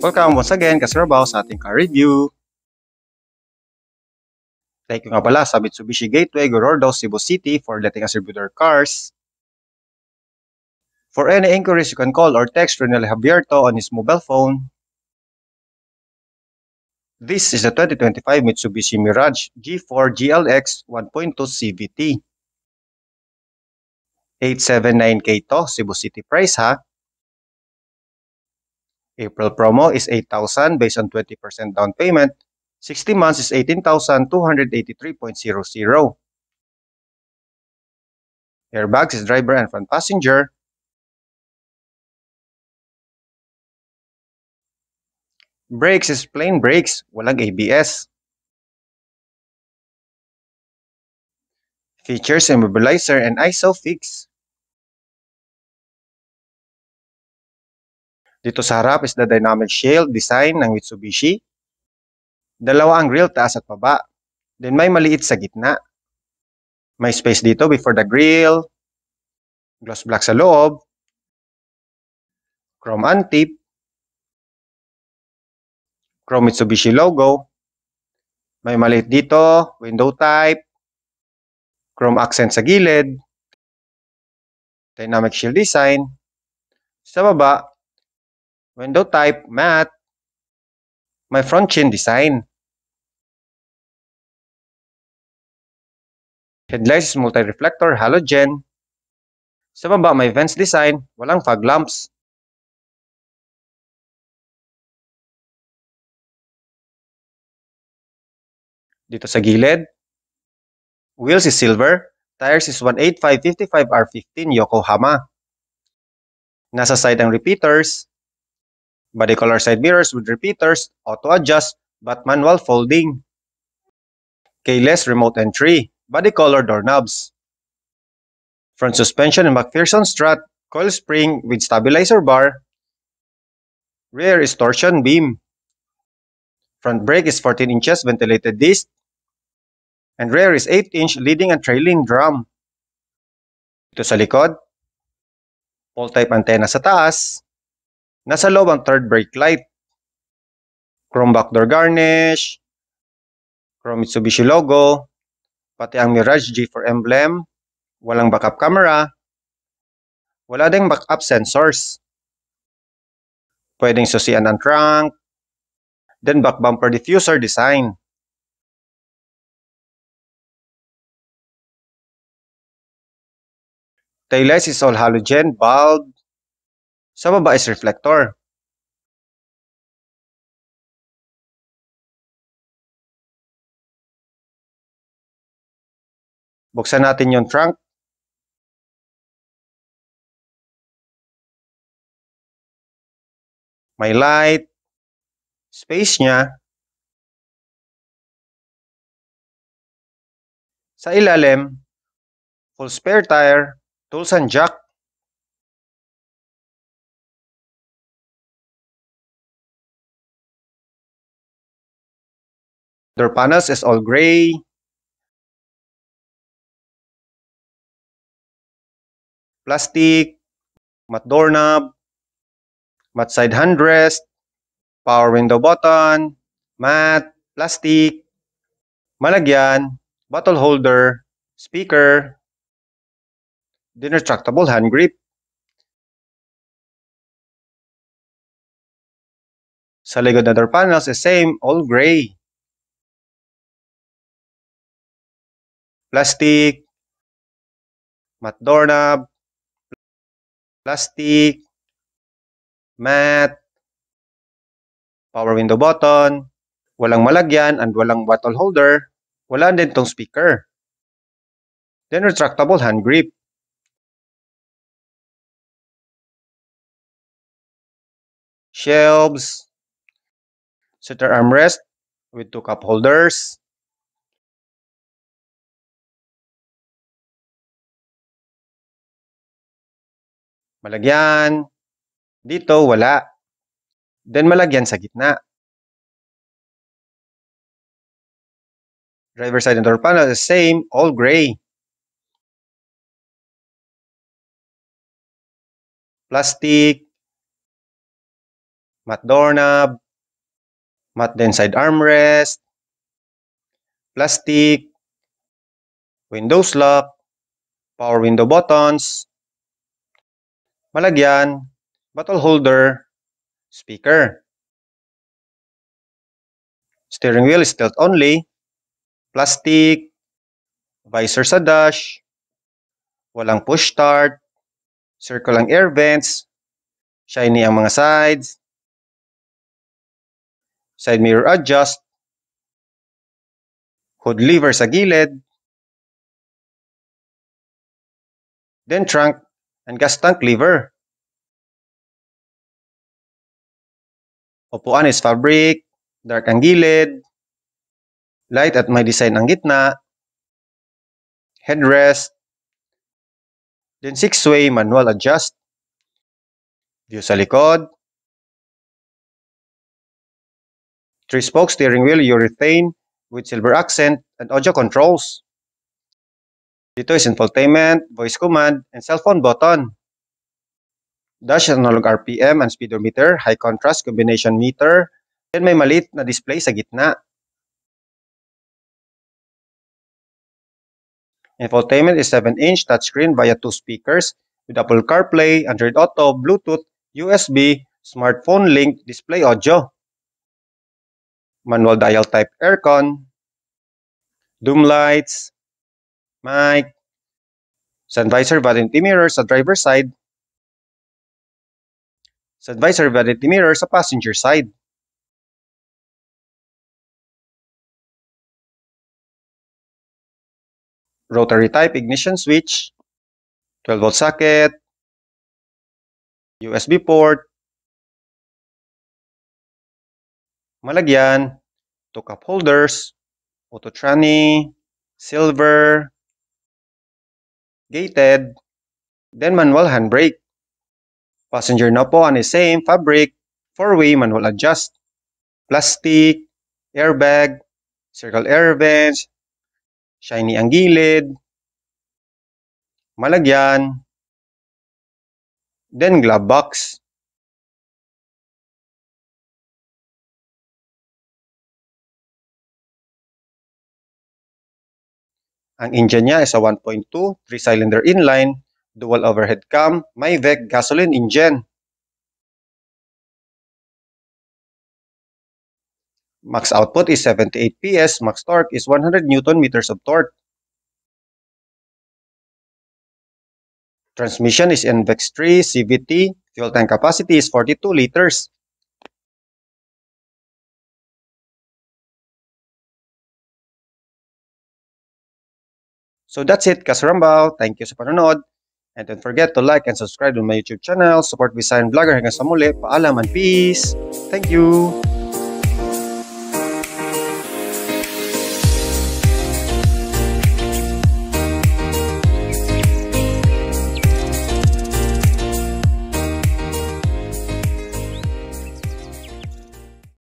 Welcome once again, Kasrabaw, sa ating car review. Thank you nga pala sa Mitsubishi Gateway, Gorordo, Cebu City for letting us review their cars. For any inquiries, you can call or text Renel Javierto on his mobile phone. This is the 2025 Mitsubishi Mirage G4 GLX 1.2 CVT. 879K to, Cebu City price ha. April promo is 8,000 based on 20% down payment. 60 months is 18,283.00. Airbags is driver and front passenger. Brakes is plain brakes, walang ABS. Features immobilizer and ISOFIX. Dito sa harap is the dynamic shield design ng Mitsubishi. Dalawa ang grille taas at baba. Then may maliit sa gitna. May space dito before the grille. Gloss black sa loob. Chrome antip. Chrome Mitsubishi logo. May maliit dito, window type. Chrome accent sa gilid. Dynamic shield design. Sa baba, window type matte. May front chin design. Headlights is multi-reflector halogen. Sa baba may vents design, walang fog lamps. Dito sa gilid, wheels is silver, tires is 185/55 R15 Yokohama. Nasa side ang repeaters, body color side mirrors with repeaters, auto adjust, but manual folding. Keyless remote entry, body color doorknobs. Front suspension and McPherson strut, coil spring with stabilizer bar. Rear is torsion beam. Front brake is 14 inches ventilated disc. And rear is 8-inch leading and trailing drum. Ito sa likod, pole type antenna sa taas. Nasa loob ang third brake light. Chrome back door garnish. Chrome Mitsubishi logo. Pati ang Mirage G4 emblem. Walang backup camera. Wala ding backup sensors. Pwedeng susian ang trunk. Then back bumper diffuser design. Taillights is all halogen bulb. Sa baba is reflector. Buksan natin yung trunk. May light. Space niya. Sa ilalim, full spare tire, tools and jack. Door panels is all gray. Plastic, matte doorknob, matte side handrest, power window button, matte, plastic, malagyan, bottle holder, speaker, then retractable hand grip. Sa likod na door panels is same, all gray. Plastic, matte doorknob, plastic, matte, power window button, walang malagyan and walang bottle holder, wala din tong speaker. Then retractable hand grip. Shelves, center armrest with 2 cup holders. Malagyan. Dito, wala. Then malagyan sa gitna. Driver side and door panel is same, all gray. Plastic, matte doorknob, matte then side armrest, plastic, Windows lock, power window buttons, malagyan, bottle holder, speaker. Steering wheel is tilt only, plastic, visor sa dash, walang push start, circle ang air vents, shiny ang mga sides, side mirror adjust, hood lever sa gilid, then trunk and gas tank lever. Upuan is fabric, dark ang gilid, light at may design ang gitna, headrest, then 6-way manual adjust, view sa likod, 3-spoke steering wheel urethane with silver accent and audio controls. Dito is infotainment, voice command, and cellphone button. Dash analog RPM and speedometer, high contrast combination meter, then may maliit na display sa gitna. Infotainment is 7-inch touchscreen via 2 speakers with Apple CarPlay, Android Auto, Bluetooth, USB, smartphone link, display audio. Manual dial type aircon, doom lights, mic, sun visor vanity mirror sa driver side, sun visor vanity mirror sa passenger side. Rotary type ignition switch, 12-volt socket, USB port, malagyan, 2 cup holders, auto tranny, silver, gated, then manual handbrake. Passenger na po on the same fabric, 4-way manual adjust, plastic, airbag, circle air vents, shiny ang gilid, malagyan, then glove box. Ang engine niya is a 1.2 3-cylinder inline, dual overhead cam, may VEC gasoline engine. Max output is 78 PS, max torque is 100 Nm of torque. Transmission is NVEX 3 CVT, fuel tank capacity is 42 liters. So that's it, Kasarambao. Thank you sa panonood. And don't forget to like and subscribe to my YouTube channel. Support Visayan Vlogger. Hanggang sa muli. Paalam and peace. Thank you.